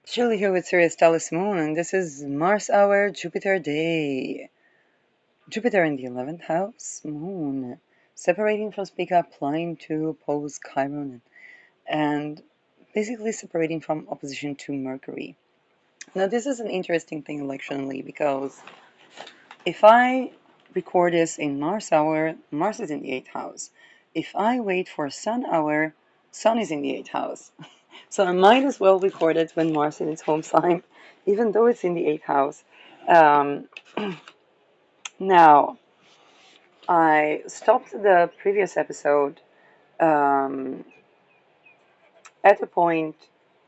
Julie here with Sirius Talis Moon, and this is Mars Hour Jupiter Day. Jupiter in the 11th house, Moon, separating from Spica, applying to oppose Chiron, and basically separating from opposition to Mercury. Now, this is an interesting thing electionally because if I record this in Mars Hour, Mars is in the 8th house. If I wait for Sun Hour, Sun is in the 8th house. So I might as well record it when Mars is in its home sign, even though it's in the 8th house. Um, Now, I stopped the previous episode um, at a point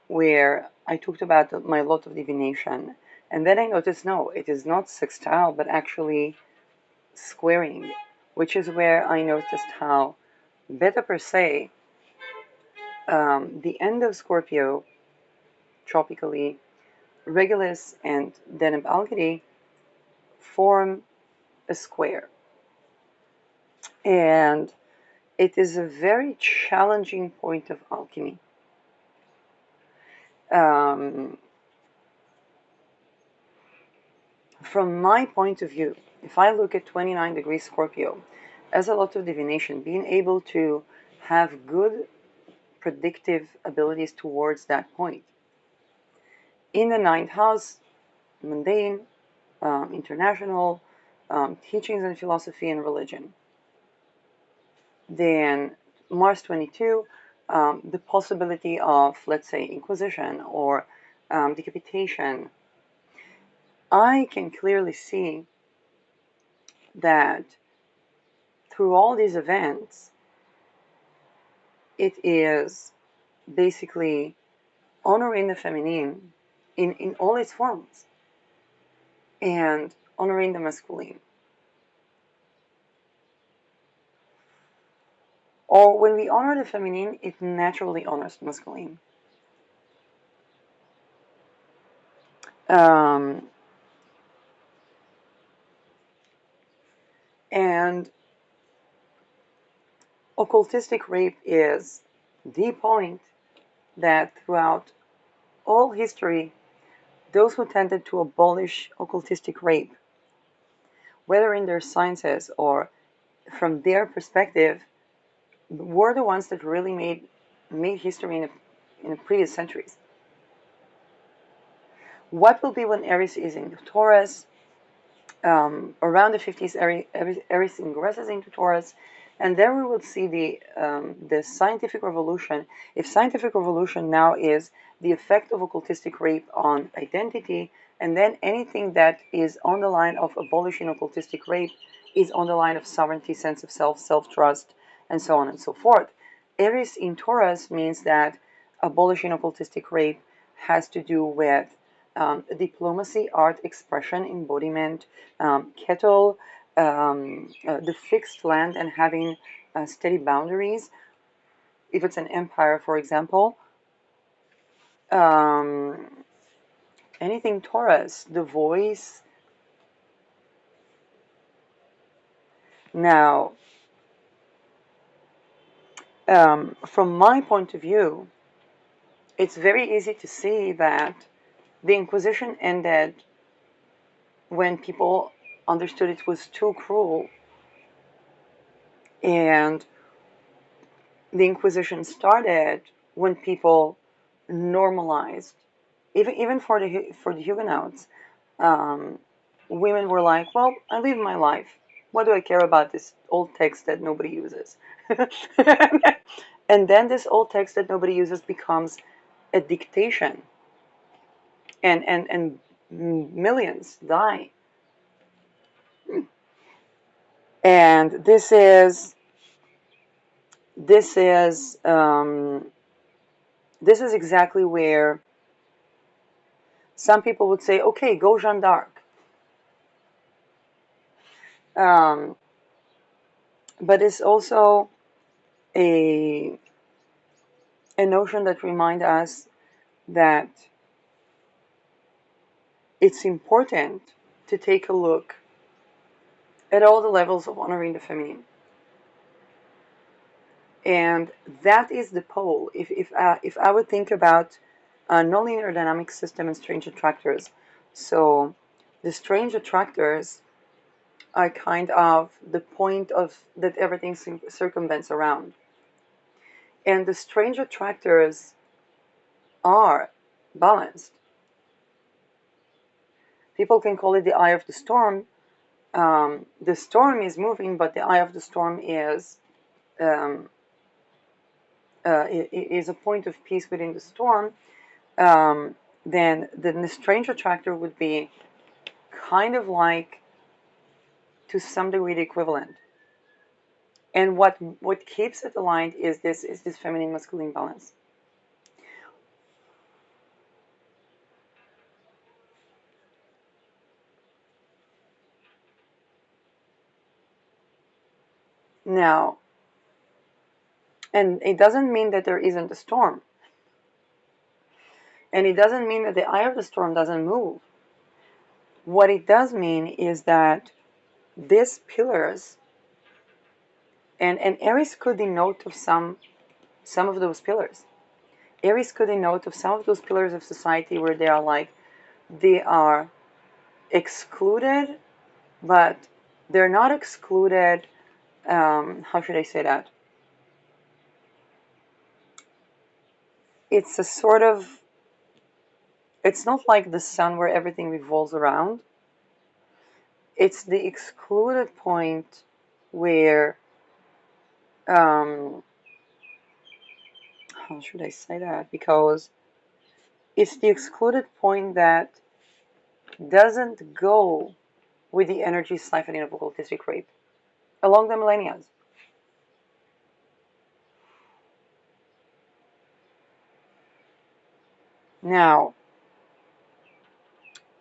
where I talked about my lot of divination, and then I noticed no, it is not sextile, but actually squaring, which is where I noticed how Beta per se, the end of Scorpio, tropically, Regulus, and Deneb Algedy form a square. And it is a very challenging point of alchemy. Um, from my point of view, if I look at 29 degrees Scorpio as a lot of divination, being able to have good predictive abilities towards that point. In the ninth house, mundane, international, teachings and philosophy and religion. Then Mars 22, the possibility of, let's say, inquisition or decapitation. I can clearly see that through all these events, it is basically honoring the feminine in all its forms and honoring the masculine. Or when we honor the feminine, it naturally honors the masculine. Um, and occultistic rape is the point that throughout all history, those who tended to abolish occultistic rape, whether in their sciences or from their perspective, were the ones that really made history in the previous centuries. What will be when Aries is in Taurus? Around the 50s, Aries ingresses into Taurus, and there we will see the scientific revolution. If scientific revolution now is the effect of occultistic rape on identity, and then anything that is on the line of abolishing occultistic rape is on the line of sovereignty, sense of self, self-trust, and so on and so forth. Aries in Taurus means that abolishing occultistic rape has to do with diplomacy, art, expression, embodiment, kettle, the fixed land and having steady boundaries. If it's an empire, for example, um, anything Taurus, the voice. Now, from my point of view, it's very easy to see that the Inquisition ended when people understood it was too cruel, and the Inquisition started when people normalized, even for the Huguenots, um, women were like, "Well, I live my life. What do I care about this old text that nobody uses?" And then this old text that nobody uses becomes a dictation, and millions die. And this is um, this is exactly where some people would say, "Okay, go Jeanne d'Arc." Um, but it's also a a notion that reminds us that it's important to take a look at all the levels of honoring the feminine. And that is the pole. If I would think about nonlinear dynamic system and strange attractors. So the strange attractors are kind of the point of that everything circumvents around. And the strange attractors are balanced. People can call it the eye of the storm. The storm is moving, but the eye of the storm um, is a point of peace within the storm. Then the strange attractor would be kind of like, to some degree, the equivalent. And what keeps it aligned is this feminine masculine balance. Now, and it doesn't mean that there isn't a storm, and it doesn't mean that the eye of the storm doesn't move. What it does mean is that these pillars, and Aries could denote of some of those pillars. Aries could denote of some of those pillars of society where they are like, they are excluded, but they're not excluded. How should I say that? It's a sort of, it's not like the sun where everything revolves around. It's the excluded point where, how should I say that? Because it's the excluded point that doesn't go with the energy siphoning of occultistic rape along the millennia. Now,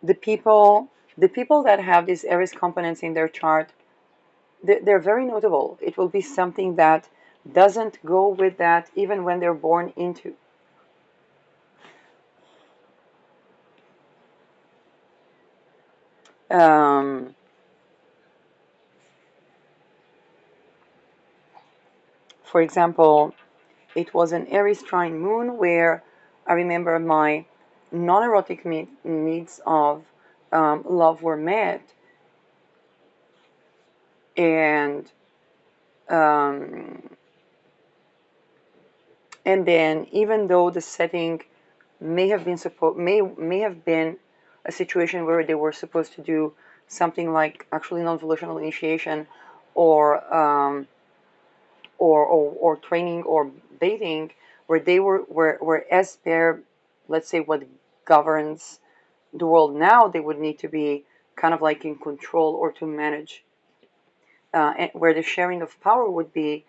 the people that have these Aries components in their chart, they're very notable. It will be something that doesn't go with that even when they're born into. Um, for example, it was an Aries trine moon where I remember my non-erotic needs of love were met, and um, and then even though the setting may have been a situation where they were supposed to do something like actually non-volitional initiation, or or training or dating, where they were as per, let's say, what governs the world now, they would need to be kind of like in control or to manage, and where the sharing of power would be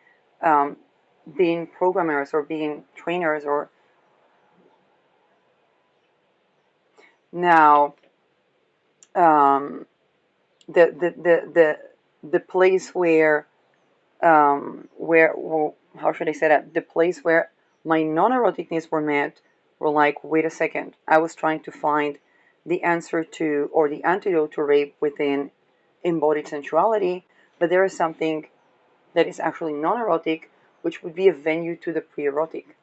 being programmers or being trainers. Or now, um, the place where, well, how should I say that? The place where my non-erotic needs were met were like, wait a second, I was trying to find the answer to, or the antidote to rape within embodied sensuality, but there is something that is actually non-erotic, which would be a venue to the pre-erotic.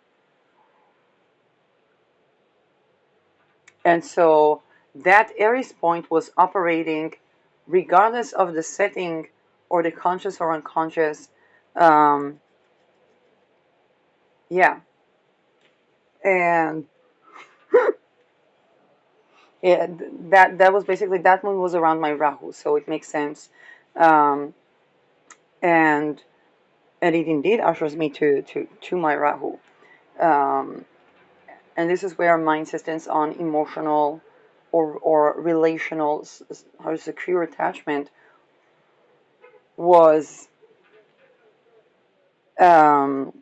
And so that Aries point was operating regardless of the setting or the conscious or unconscious. Um, yeah. And yeah, that was basically, that moon was around my Rahu, so it makes sense. Um, and and it indeed ushers me to my Rahu. Um, and this is where my insistence on emotional or relational, how secure attachment was um,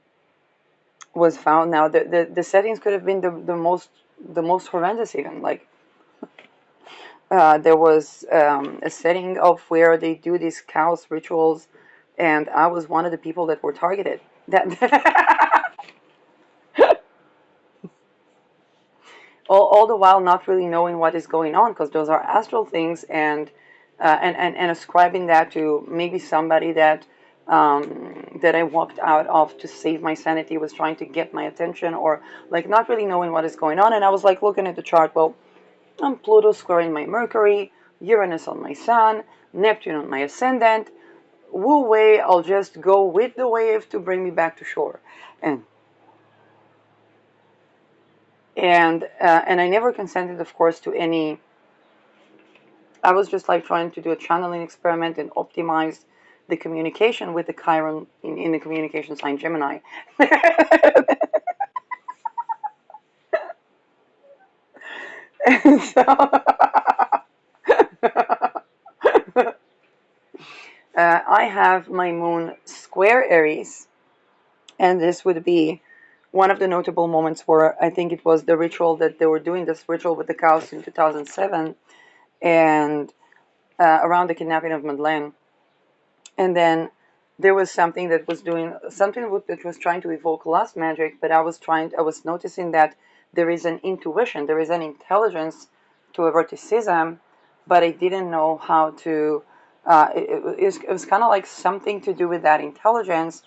was found. Now the settings could have been the most horrendous, even like there was a setting of where they do these chaos rituals, and I was one of the people that were targeted. That all the while not really knowing what is going on, because those are astral things, and ascribing that to maybe somebody that that I walked out of to save my sanity was trying to get my attention, or like not really knowing what is going on. And I was like looking at the chart. Well, I'm Pluto squaring my Mercury, Uranus on my Sun, Neptune on my ascendant. Wu Wei, I'll just go with the wave to bring me back to shore. And and I never consented, of course, to any. I was just like trying to do a channeling experiment and optimize the communication with the Chiron in the communication sign Gemini. So I have my moon square Aries, and this would be one of the notable moments where I think it was the ritual that they were doing this ritual with the cows in 2007, and around the kidnapping of Madeleine. And then there was something that was doing something that was trying to evoke lust magic, but I was noticing that there is an intuition, there is an intelligence to eroticism, but I didn't know how to. It was kind of like something to do with that intelligence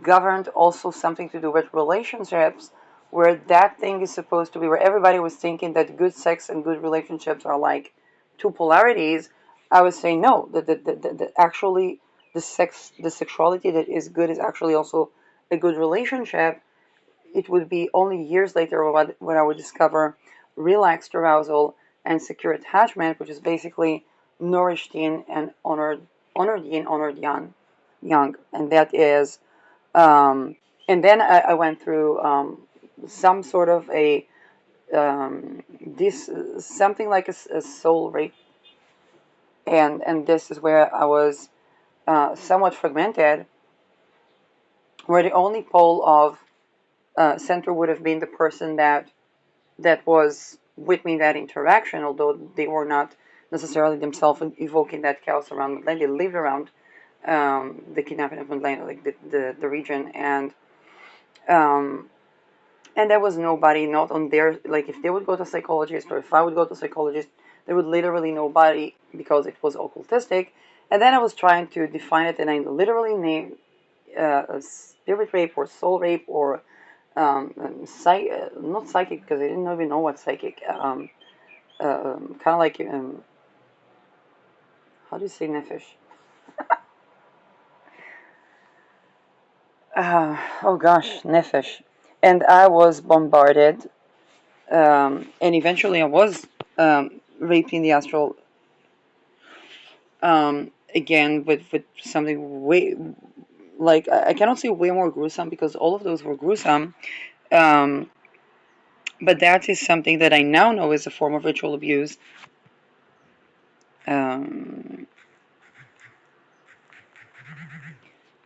governed also something to do with relationships, where that thing is supposed to be, where everybody was thinking that good sex and good relationships are like two polarities. I was saying no, that actually the sexuality that is good is actually also a good relationship. It would be only years later when I would discover relaxed arousal and secure attachment, which is basically nourished yin and honored yin, honored yang, and that is and then I went through some sort of a this something like a soul rape, and this is where I was somewhat fragmented, where the only pole of center would have been the person that was with me in that interaction, although they were not necessarily themselves evoking that chaos around Madeleine. They lived around the kidnapping of Madeleine, like the region, um, and there was nobody not on their, like if they would go to a psychologist or if I would go to a psychologist, there would literally nobody because it was occultistic. And then I was trying to define it, and I literally named spirit rape or soul rape or not psychic, because I didn't even know what psychic. Kind of like how do you say nefesh? Oh gosh, nefesh. And I was bombarded, and eventually I was raped in the astral, again with something way, like I cannot say way more gruesome because all of those were gruesome. Um, but that is something that I now know is a form of ritual abuse. Um,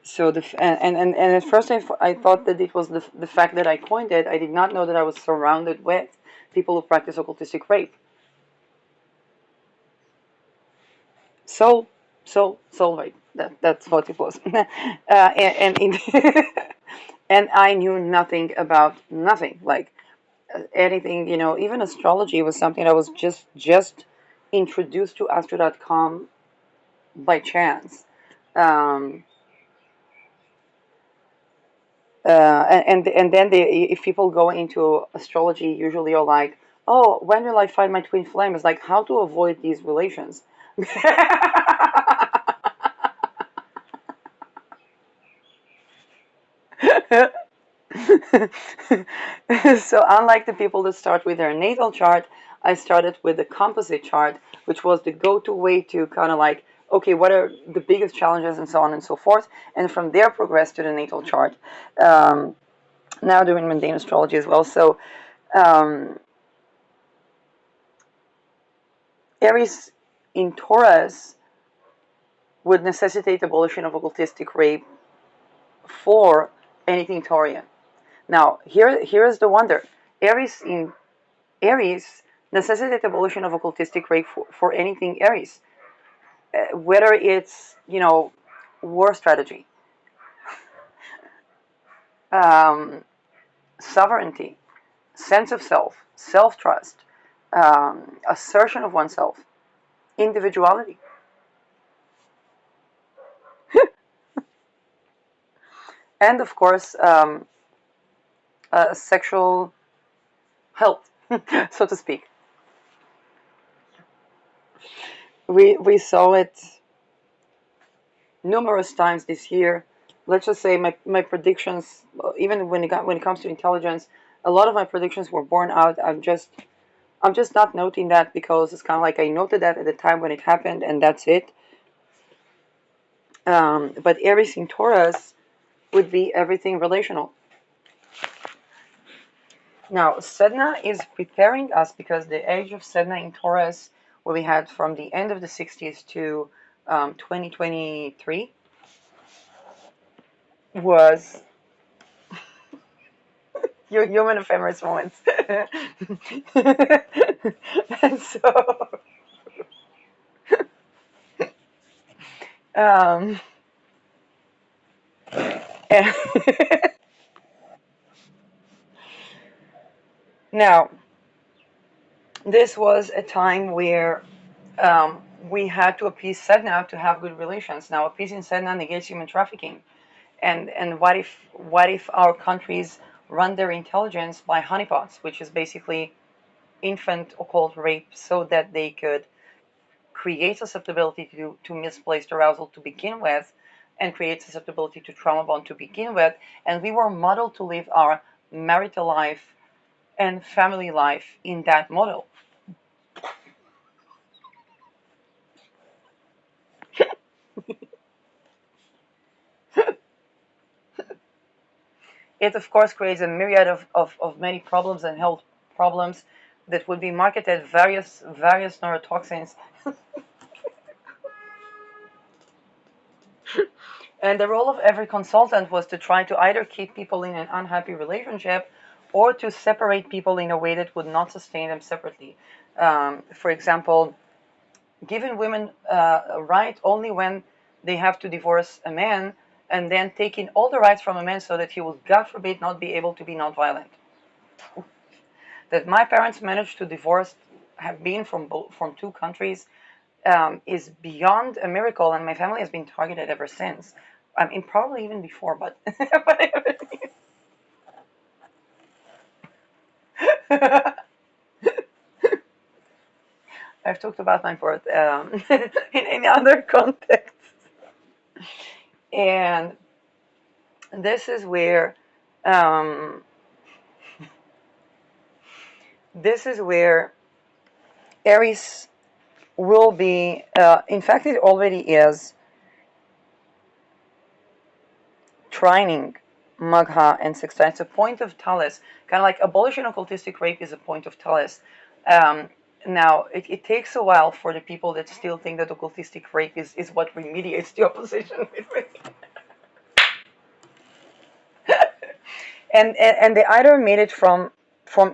so and at first I thought that it was the fact that I coined it. I did not know that I was surrounded with people who practice occultistic rape. Soul, soul rape. That's what it was. And I knew nothing about nothing. Like anything, even astrology was something I was just introduced to astro.com by chance. Um, and then if people go into astrology, usually are like, oh, when will I find my twin flame? It's like how to avoid these relations. So unlike the people that start with their natal chart, I started with the composite chart, which was the go-to way to kind of like, okay, what are the biggest challenges and so on and so forth, and from there progress to the natal chart. Um, Now doing mundane astrology as well. So um, Aries in Taurus would necessitate abolition of occultistic rape for anything Taurian. Now, here is the wonder. Aries necessitate abolition of occultistic rape for anything Aries, whether it's war strategy, um, sovereignty, sense of self, self-trust, assertion of oneself, individuality. and of course sexual health, so to speak. We saw it numerous times this year. Let's just say my predictions, even when it comes to intelligence, a lot of my predictions were borne out. I'm just not noting that because it's kind of like I noted that at the time when it happened, and that's it. But Aries in Taurus would be everything relational. Now, Sedna is preparing us because the age of Sedna in Taurus, where we had from the end of the 60s to 2023, was your human ephemeris moments. And so, um, now, this was a time where we had to appease Sedna to have good relations. Now, appeasing Sedna negates human trafficking. And what if our countries run their intelligence by honeypots, which is basically infant occult rape, so that they could create susceptibility to misplaced arousal to begin with, and create susceptibility to trauma bond to begin with, and we were modeled to live our marital life and family life in that model. It of course creates a myriad of many problems and health problems that would be marketed various neurotoxins. And the role of every consultant was to try to either keep people in an unhappy relationship or to separate people in a way that would not sustain them separately. For example, giving women a right only when they have to divorce a man, and then taking all the rights from a man so that he will, God forbid, not be able to be nonviolent. That my parents managed to divorce, have been from two countries, is beyond a miracle, and my family has been targeted ever since. I mean, probably even before, but, I've talked about my birth in other contexts, and this is where um, this is where Aries will be. In fact, it already is trining Magha and Sextile. It's a point of Talis, kind of like abolishing occultistic rape is a point of Talis. Um, Now, it takes a while for the people that still think that occultistic rape is what remediates the opposition with me. And they either made it from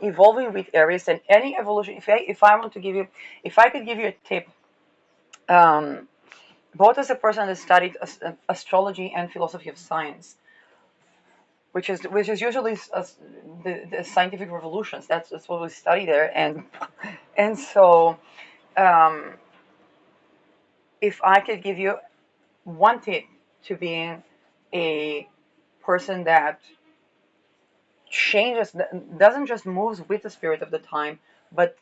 evolving with Aries, and any evolution. If I want to give you, if I could give you a tip, um, both as a person that studied astrology and philosophy of science, which is usually the scientific revolutions. That's what we study there, and so um, if I could give you one tip to being a person that changes, doesn't just moves with the spirit of the time, but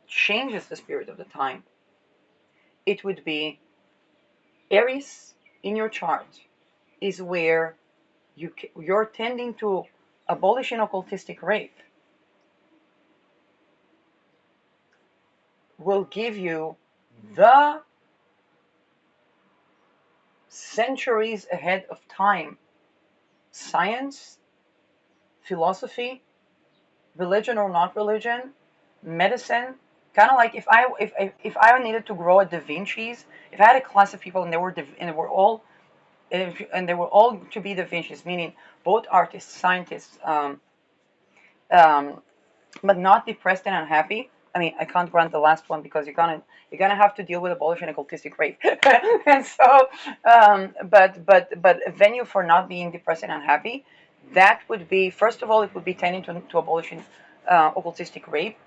changes the spirit of the time, it would be Aries in your chart is where you're tending to abolishing occultistic rape will give you the centuries ahead of time science, philosophy, religion or not religion, medicine. Kind of like if I needed to grow a Da Vinci's, if I had a class of people and they were all to be Da Vinci's, meaning both artists, scientists, um, but not depressed and unhappy. I mean, I can't grant the last one because you're gonna have to deal with abolishing occultistic rape, and so, but a venue for not being depressed and unhappy, that would be, first of all, it would be tending to abolishing occultistic rape,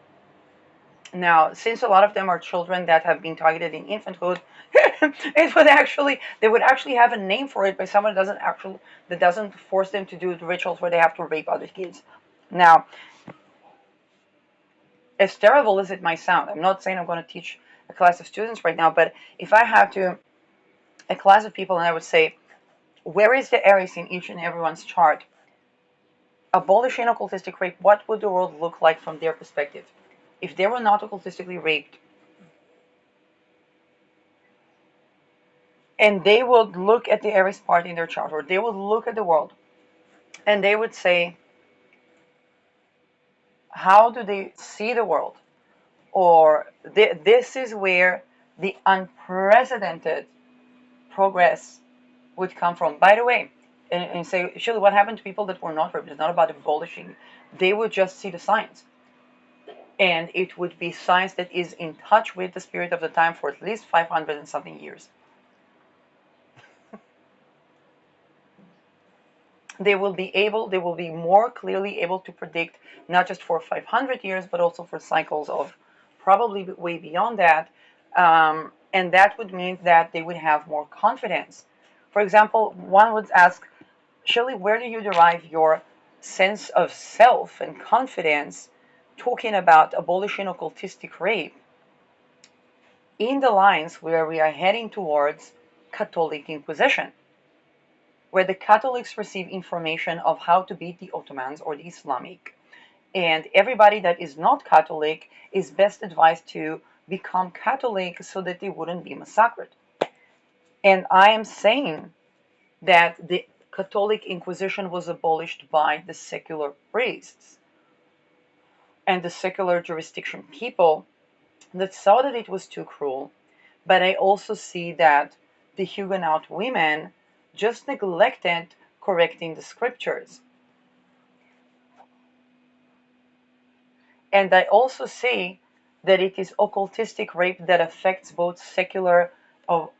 Now, since a lot of them are children that have been targeted in infanthood, they would actually have a name for it by someone that doesn't force them to do the rituals where they have to rape other kids. Now, as terrible as it might sound, I'm not saying I'm going to teach a class of students right now, but if I have to a class of people and I would say, where is the Aries in each and everyone's chart? Abolishing occultistic rape, what would the world look like from their perspective? If they were not occultistically raped, and they would look at the Aries part in their chart, or they would look at the world, and they would say, how do they see the world? Or this is where the unprecedented progress would come from. By the way, and say, Shirley, what happened to people that were not raped? It's not about abolishing. They would just see the signs. And it would be science that is in touch with the spirit of the time for at least 500 and something years. They will be more clearly able to predict not just for 500 years, but also for cycles of probably way beyond that. And that would mean that they would have more confidence. For example, one would ask, Shirley, where do you derive your sense of self and confidence talking about abolishing occultistic rape in the lines where we are heading towards Catholic Inquisition, where the Catholics receive information of how to beat the Ottomans or the Islamic, and everybody that is not Catholic is best advised to become Catholic so that they wouldn't be massacred. And I am saying that the Catholic Inquisition was abolished by the secular priests and the secular jurisdiction people that saw that it was too cruel. But I also see that the Huguenot women just neglected correcting the scriptures. And I also see that it is occultistic rape that affects both secular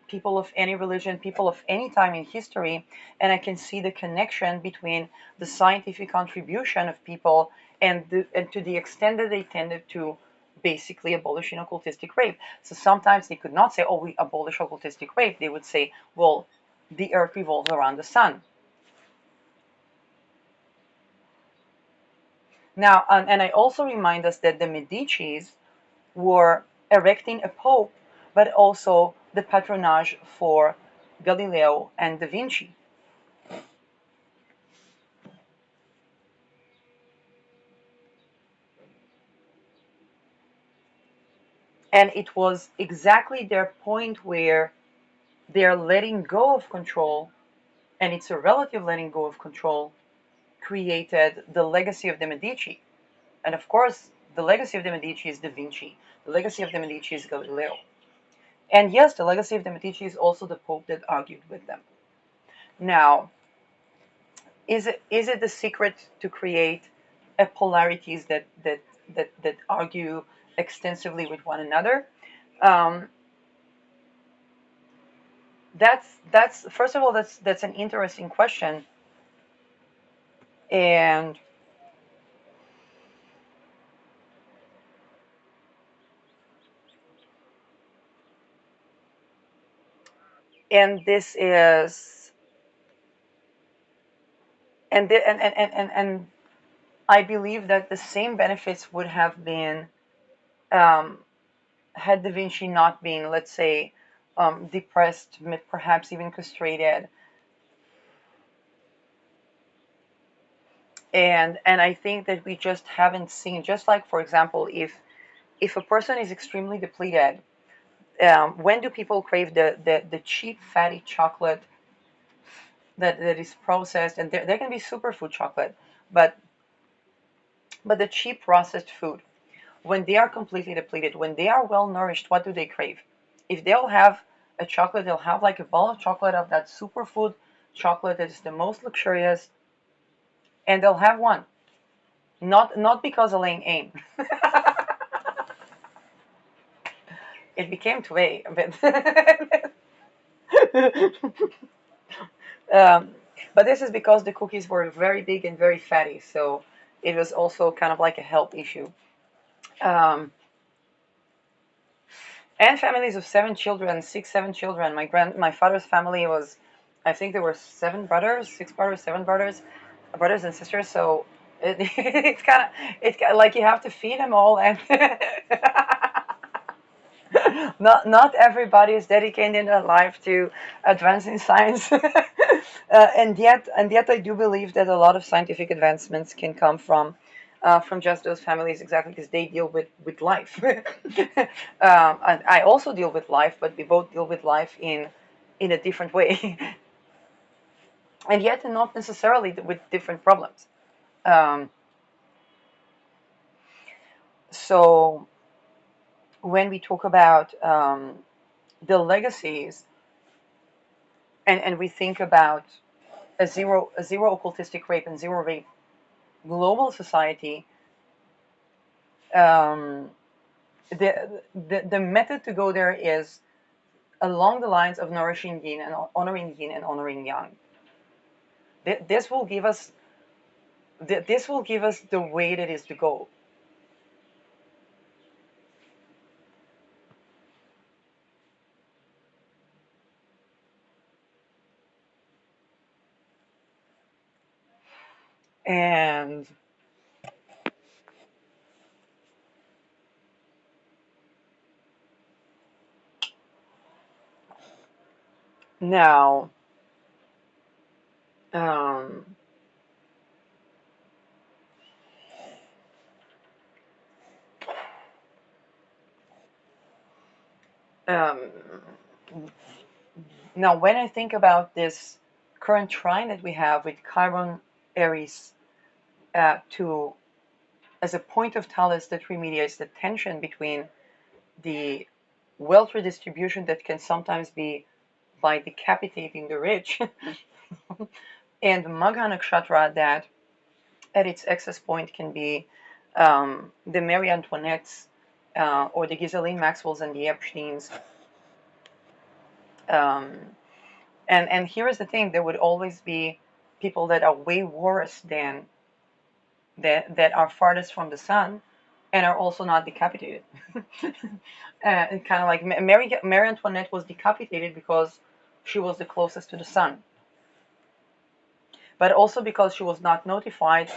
people of any religion, people of any time in history, and I can see the connection between the scientific contribution of people and to the extent that they tended to basically abolishing occultistic rape. So sometimes they could not say, oh, we abolish occultistic rape. They would say, well, the earth revolves around the sun. Now, and I also remind us that the Medicis were erecting a pope, but also the patronage for Galileo and Da Vinci. And it was exactly their point where they're letting go of control, and it's a relative letting go of control, created the legacy of the Medici. And of course, the legacy of the Medici is Da Vinci. The legacy of the Medici is Galileo. And yes, the legacy of the Medici is also the Pope that argued with them. Now, is it the secret to create polarities that argue extensively with one another? Um, that's first of all, that's an interesting question, and this is and I believe that the same benefits would have been um, had Da Vinci not been, let's say, depressed, perhaps even castrated. And I think that we just haven't seen, just like, for example, if a person is extremely depleted, when do people crave the cheap fatty chocolate that is processed? And there can be superfood chocolate, but the cheap processed food, when they are completely depleted, when they are well nourished, what do they crave? If they'll have a chocolate, they'll have like a bowl of chocolate of that superfood chocolate that is the most luxurious, and they'll have one. Not because Elaine aimed. It became two-way a bit. um, but this is because the cookies were very big and very fatty, so it was also kind of like a health issue. Um, and families of 7 children, 6, 7 children. My father's family was, I think there were 7 brothers, 6 brothers, 7 brothers, brothers and sisters. So it's kind of like you have to feed them all, and not everybody is dedicating their life to advancing science. And yet I do believe that a lot of scientific advancements can come from just those families, exactly because they deal with life. And I also deal with life, but we both deal with life in a different way, and yet not necessarily with different problems. Um, so when we talk about the legacies, and we think about a zero occultistic rape and zero rape global society, um, the method to go there is along the lines of nourishing yin and honoring yang. This will give us the way that is to go. And now, um, um, now when I think about this current trine that we have with Chiron Aries to as a point of talus that remediates the tension between the wealth redistribution that can sometimes be by decapitating the rich, and Magha Nakshatra that at its excess point can be the Marie Antoinettes or the Ghislaine Maxwells and the Epsteins. Um, and here is the thing: there would always be people that are way worse than that are farthest from the sun, and are also not decapitated. And kind of like Marie Antoinette was decapitated because she was the closest to the sun, but also because she was not notified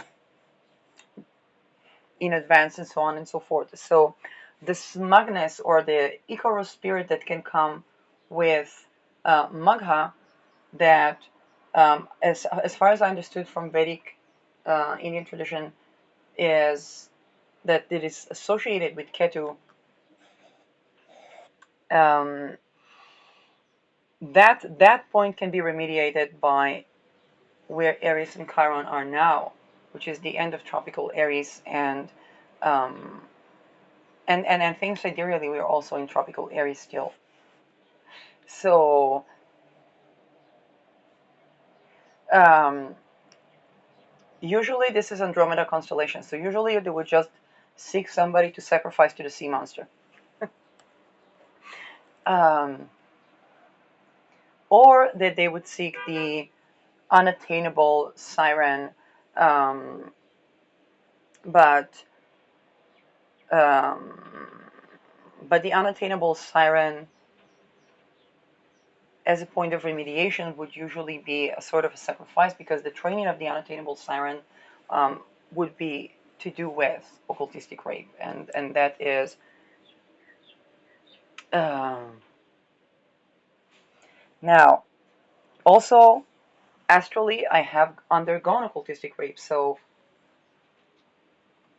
in advance and so on and so forth. So the smugness or the Icarus spirit that can come with Magha, that as far as I understood from Vedic Indian tradition, is that it is associated with Ketu. Um, that point can be remediated by where Aries and Chiron are now, which is the end of tropical Aries, um, and things sidereally we are also in tropical Aries still. So um, usually this is Andromeda constellation. So usually they would just seek somebody to sacrifice to the sea monster, um, or that they would seek the unattainable siren, um, but um, but the unattainable siren as a point of remediation would usually be a sort of a sacrifice, because the training of the unattainable siren would be to do with occultistic rape, and that is um, now also astrally I have undergone occultistic rape, so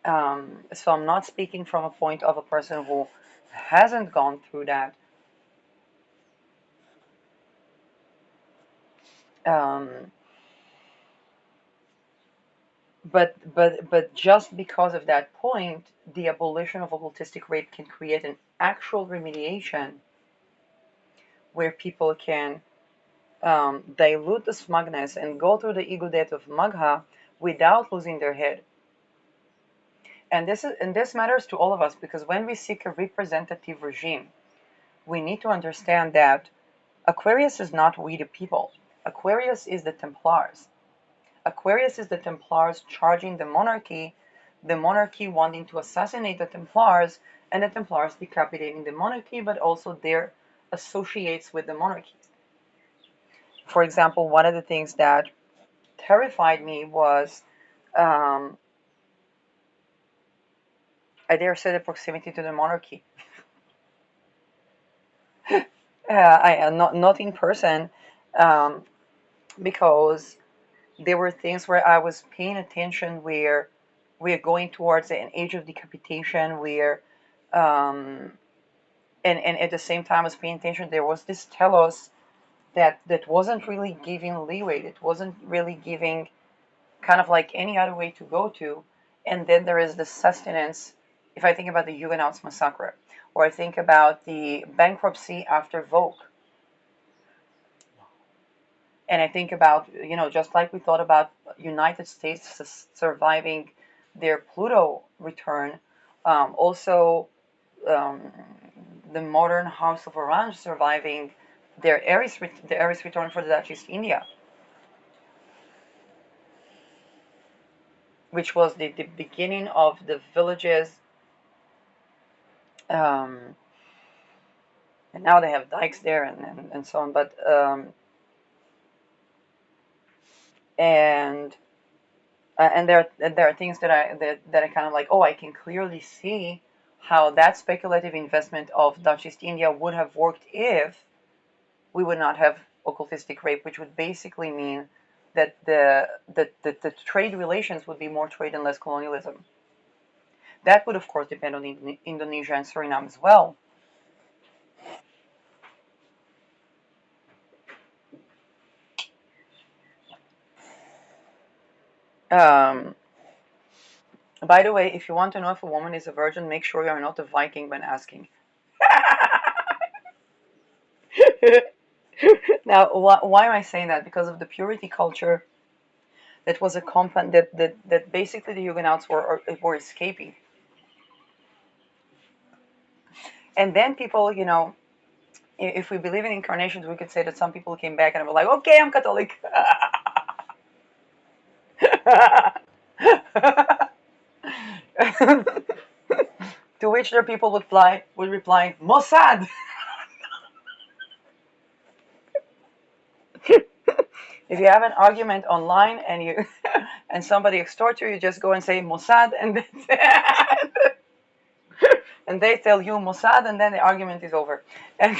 I'm not speaking from a point of a person who hasn't gone through that. Um, but just because of that point, the abolition of occultistic rape can create an actual remediation where people can dilute the smugness and go through the ego death of Magha without losing their head. And this matters to all of us, because when we seek a representative regime, we need to understand that Aquarius is not we the people. Aquarius is the Templars. Aquarius is the Templars charging the monarchy the monarchy wanting to assassinate the Templars, and the Templars decapitating the monarchy, but also their associates with the monarchy. For example, one of the things that terrified me was, um, I dare say, the proximity to the monarchy. Not in person, um, because there were things where I was paying attention where we are going towards an age of decapitation where, um, and at the same time as paying attention, there was this telos that wasn't really giving leeway. It wasn't really giving kind of like any other way to go to. And then there is the sustenance. If I think about the Huguenots massacre, or I think about the bankruptcy after Vogue, and I think about, just like we thought about United States surviving their Pluto return, also um, the modern House of Orange surviving the Aries return for the Dutch East India, which was the beginning of the villages, um, and now they have dikes there and so on. But and there are things that I kind of like. Oh, I can clearly see how that speculative investment of Dutch East India would have worked if we would not have occultistic rape, which would basically mean that the trade relations would be more trade and less colonialism. That would, of course, depend on Indonesia and Suriname as well. Um, by the way, if you want to know if a woman is a virgin, make sure you are not a Viking when asking. Now, why am I saying that? Because of the purity culture that was a compound that basically the Huguenots were escaping. And then people, if we believe in incarnations, we could say that some people came back and were like, okay, I'm Catholic. To which their people would reply, Mossad. If you have an argument online and you and somebody extorts you, you just go and say Mossad, and they tell you Mossad, and then the argument is over. And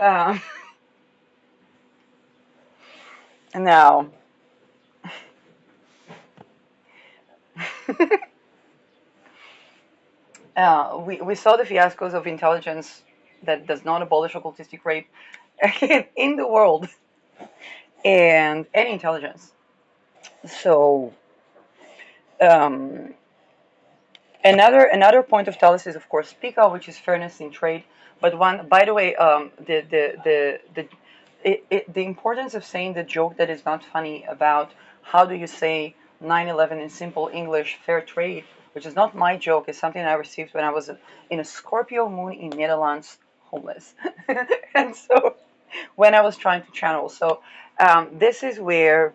um, now, we saw the fiascos of intelligence that does not abolish occultistic rape in the world, and any intelligence. So, um, another point of Thales is, of course, Pica, which is fairness in trade. But one, by the way, the importance of saying the joke that is not funny about how do you say 9/11 in simple English, fair trade, which is not my joke, is something I received when I was in a Scorpio moon in Netherlands, homeless, and so when I was trying to channel. So this is where,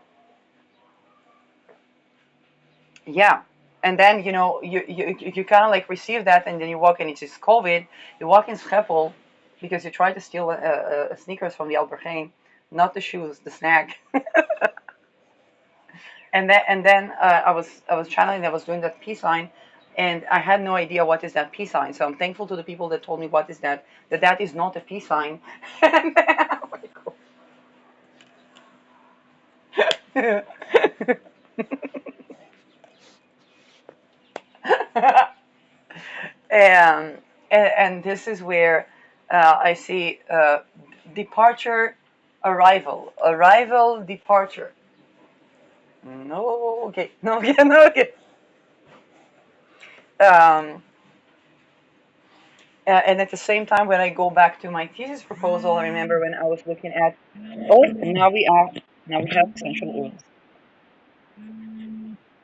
yeah. And then you kind of like receive that, and then you walk, and it's just COVID. You walk in Schiphol because you tried to steal sneakers from the Alberghein, not the shoes, the snack. And then I was channeling. I was doing that peace sign, and I had no idea what is that peace sign. So I'm thankful to the people that told me what is that. That is not a peace sign. And then, and, and this is where I see departure, arrival, departure. No, okay, no, okay, no, okay. Um, and at the same time, when I go back to my thesis proposal, I remember when I was looking at, oh, now we have essential oils.